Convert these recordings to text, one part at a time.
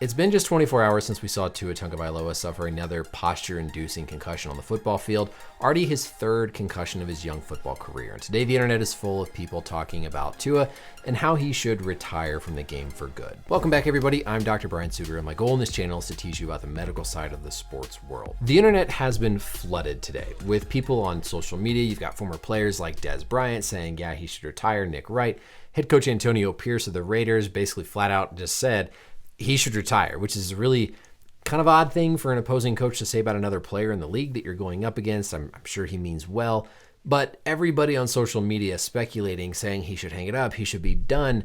It's been just 24 hours since we saw Tua Tagovailoa suffer another posture-inducing concussion on the football field, already his third concussion of his young football career. And today the internet is full of people talking about Tua and how he should retire from the game for good. Welcome back, everybody. I'm Dr. Brian Sutterer, and my goal in this channel is to teach you about the medical side of the sports world. The internet has been flooded today with people on social media. You've got former players like Dez Bryant saying, yeah, he should retire. Nick Wright, head coach Antonio Pierce of the Raiders basically flat out just said, he should retire, which is a really kind of odd thing for an opposing coach to say about another player in the league that you're going up against. I'm sure he means well, but everybody on social media speculating, saying he should hang it up, he should be done.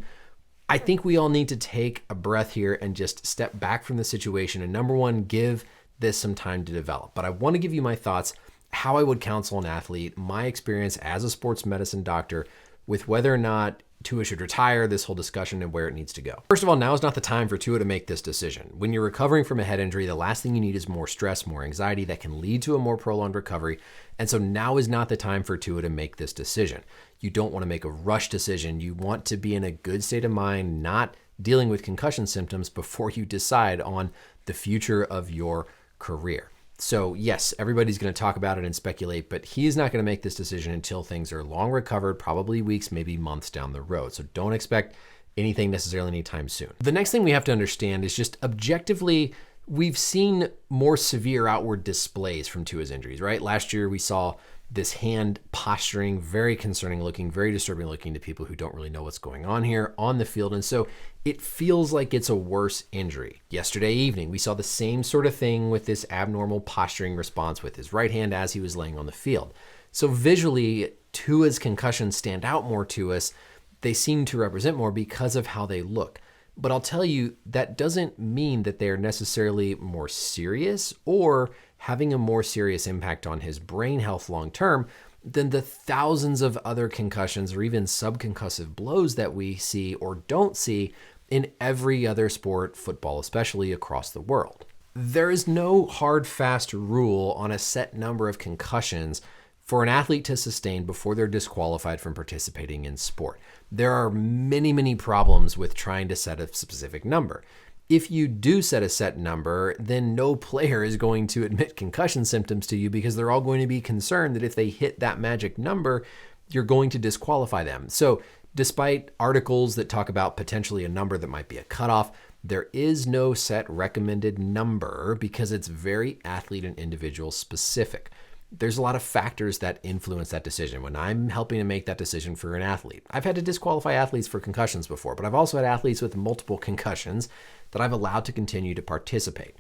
I think we all need to take a breath here and just step back from the situation and, number one, give this some time to develop. But I want to give you my thoughts, how I would counsel an athlete, my experience as a sports medicine doctor with whether or not Tua should retire, this whole discussion, and where it needs to go. First of all, now is not the time for Tua to make this decision. When you're recovering from a head injury, the last thing you need is more stress, more anxiety that can lead to a more prolonged recovery. And so now is not the time for Tua to make this decision. You don't want to make a rush decision. You want to be in a good state of mind, not dealing with concussion symptoms before you decide on the future of your career. So yes, everybody's going to talk about it and speculate, but he's not going to make this decision until things are long recovered, probably weeks, maybe months down the road. So don't expect anything necessarily anytime soon. The next thing we have to understand is just objectively, we've seen more severe outward displays from Tua's injuries, right? Last year we saw this hand posturing, very concerning looking, very disturbing looking to people who don't really know what's going on here on the field. And so it feels like it's a worse injury. Yesterday evening, we saw the same sort of thing with this abnormal posturing response with his right hand as he was laying on the field. So visually, Tua's concussions stand out more to us. They seem to represent more because of how they look. But I'll tell you, that doesn't mean that they're necessarily more serious or having a more serious impact on his brain health long term than the thousands of other concussions or even subconcussive blows that we see or don't see in every other sport, football especially, across the world. There is no hard, fast rule on a set number of concussions for an athlete to sustain before they're disqualified from participating in sport. There are many, many problems with trying to set a specific number. If you do set a set number, then no player is going to admit concussion symptoms to you because they're all going to be concerned that if they hit that magic number, you're going to disqualify them. So despite articles that talk about potentially a number that might be a cutoff, there is no set recommended number because it's very athlete and individual specific. There's a lot of factors that influence that decision. When I'm helping to make that decision for an athlete, I've had to disqualify athletes for concussions before, but I've also had athletes with multiple concussions that I've allowed to continue to participate.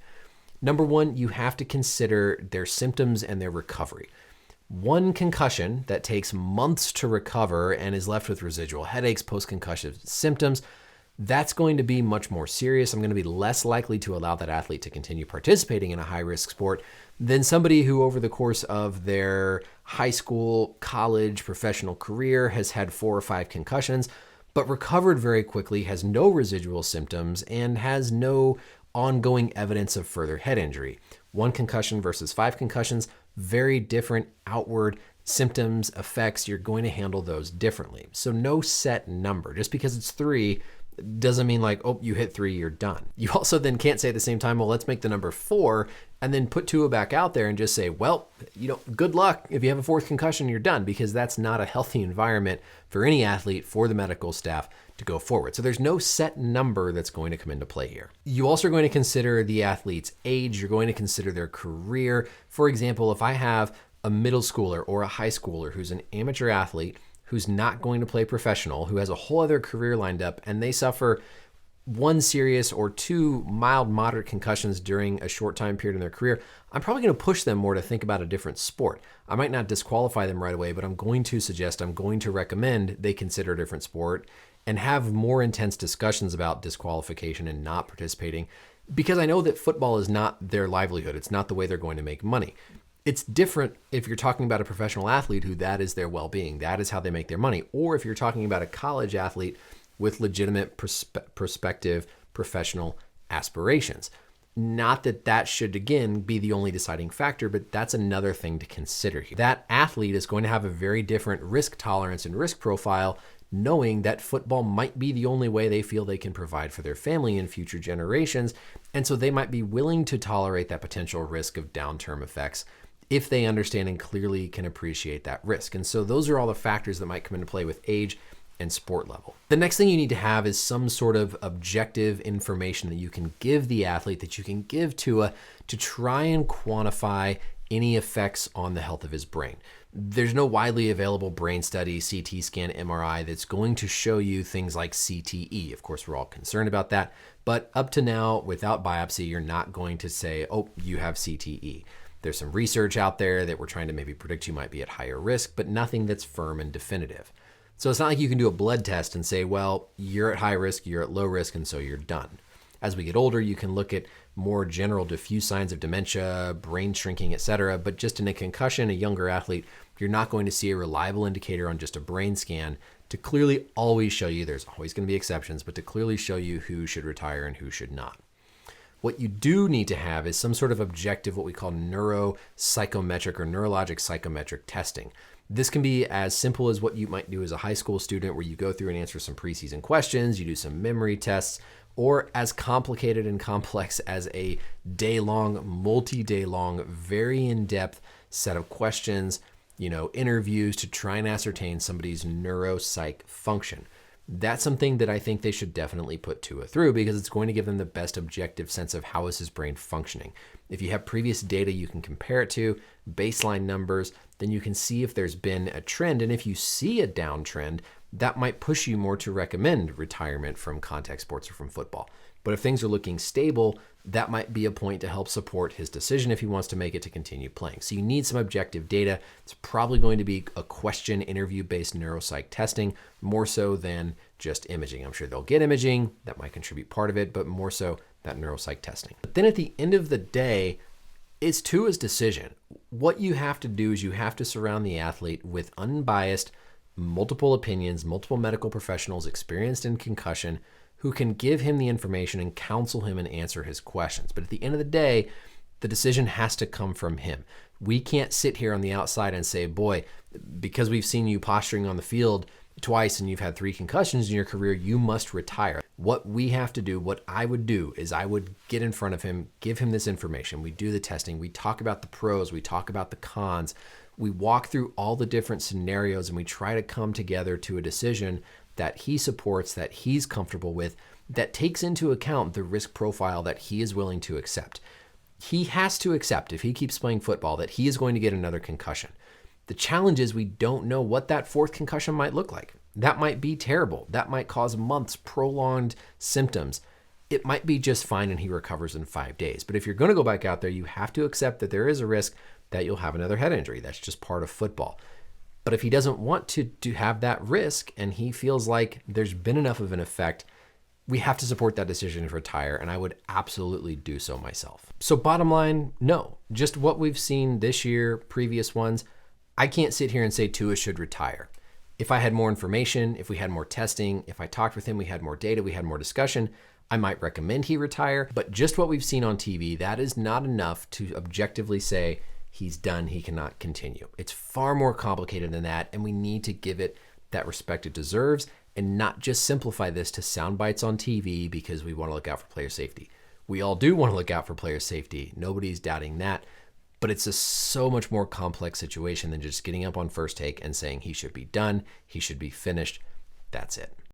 Number one, you have to consider their symptoms and their recovery. One concussion that takes months to recover and is left with residual headaches, post-concussive symptoms, that's going to be much more serious. I'm going to be less likely to allow that athlete to continue participating in a high-risk sport than somebody who over the course of their high school, college, professional career has had 4 or 5 concussions, but recovered very quickly, has no residual symptoms, and has no ongoing evidence of further head injury. 1 concussion versus 5 concussions, very different outward symptoms, effects. You're going to handle those differently. So no set number. Just because it's 3 doesn't mean like, oh, you hit 3, you're done. You also then can't say at the same time, well, let's make the number 4 and then put Tua back out there and just say, well, good luck. If you have a 4th concussion, you're done, because that's not a healthy environment for any athlete, for the medical staff to go forward. So there's no set number that's going to come into play here. You also are going to consider the athlete's age. You're going to consider their career. For example, if I have a middle schooler or a high schooler who's an amateur athlete who's not going to play professional, who has a whole other career lined up, and they suffer 1 serious or 2 mild, moderate concussions during a short time period in their career, I'm probably going to push them more to think about a different sport. I might not disqualify them right away, but I'm going to recommend they consider a different sport and have more intense discussions about disqualification and not participating, because I know that football is not their livelihood. It's not the way they're going to make money. It's different if you're talking about a professional athlete who that is their well-being, that is how they make their money, or if you're talking about a college athlete with legitimate prospective professional aspirations. Not that that should, again, be the only deciding factor, but that's another thing to consider here. That athlete is going to have a very different risk tolerance and risk profile knowing that football might be the only way they feel they can provide for their family in future generations. And so they might be willing to tolerate that potential risk of down-term effects if they understand and clearly can appreciate that risk. And so those are all the factors that might come into play with age and sport level. The next thing you need to have is some sort of objective information that you can give the athlete, that you can give Tua, to try and quantify any effects on the health of his brain. There's no widely available brain study, CT scan, MRI that's going to show you things like CTE. Of course, we're all concerned about that, but up to now, without biopsy, you're not going to say, oh, you have CTE. There's some research out there that we're trying to maybe predict you might be at higher risk, but nothing that's firm and definitive. So it's not like you can do a blood test and say, well, you're at high risk, you're at low risk, and so you're done. As we get older, you can look at more general diffuse signs of dementia, brain shrinking, etc. But just in a concussion, a younger athlete, you're not going to see a reliable indicator on just a brain scan to clearly always show you, there's always going to be exceptions, but to clearly show you who should retire and who should not. What you do need to have is some sort of objective, what we call neuropsychometric or neurologic psychometric testing. This can be as simple as what you might do as a high school student, where you go through and answer some preseason questions, you do some memory tests, or as complicated and complex as a day-long, multi-day-long, very in-depth set of questions, interviews to try and ascertain somebody's neuropsych function. That's something that I think they should definitely put Tua through, because it's going to give them the best objective sense of how is his brain functioning. If you have previous data you can compare it to, baseline numbers, then you can see if there's been a trend. And if you see a downtrend, that might push you more to recommend retirement from contact sports or from football. But if things are looking stable, that might be a point to help support his decision if he wants to make it to continue playing. So you need some objective data. It's probably going to be a question interview-based neuropsych testing, more so than just imaging. I'm sure they'll get imaging. That might contribute part of it, but more so that neuropsych testing. But then at the end of the day, it's Tua's decision. What you have to do is you have to surround the athlete with unbiased, multiple opinions, multiple medical professionals experienced in concussion who can give him the information and counsel him and answer his questions. But at the end of the day, the decision has to come from him. We can't sit here on the outside and say, boy, because we've seen you posturing on the field twice and you've had 3 concussions in your career, you must retire. What we have to do, what I would do, is I would get in front of him, give him this information. We do the testing. We talk about the pros. We talk about the cons. We walk through all the different scenarios and we try to come together to a decision that he supports, that he's comfortable with, that takes into account the risk profile that he is willing to accept. He has to accept, if he keeps playing football, that he is going to get another concussion. The challenge is we don't know what that 4th concussion might look like. That might be terrible. That might cause months, prolonged symptoms. It might be just fine and he recovers in 5 days. But if you're going to go back out there, you have to accept that there is a risk that you'll have another head injury. That's just part of football. But if he doesn't want to have that risk and he feels like there's been enough of an effect, we have to support that decision to retire, and I would absolutely do so myself. So bottom line, no. Just what we've seen this year, previous ones, I can't sit here and say Tua should retire. If I had more information, if we had more testing, if I talked with him, we had more data, we had more discussion, I might recommend he retire. But just what we've seen on TV, that is not enough to objectively say he's done, he cannot continue. It's far more complicated than that, and we need to give it that respect it deserves and not just simplify this to sound bites on TV because we want to look out for player safety. We all do want to look out for player safety. Nobody's doubting that. But it's a so much more complex situation than just getting up on First Take and saying he should be done, he should be finished. That's it.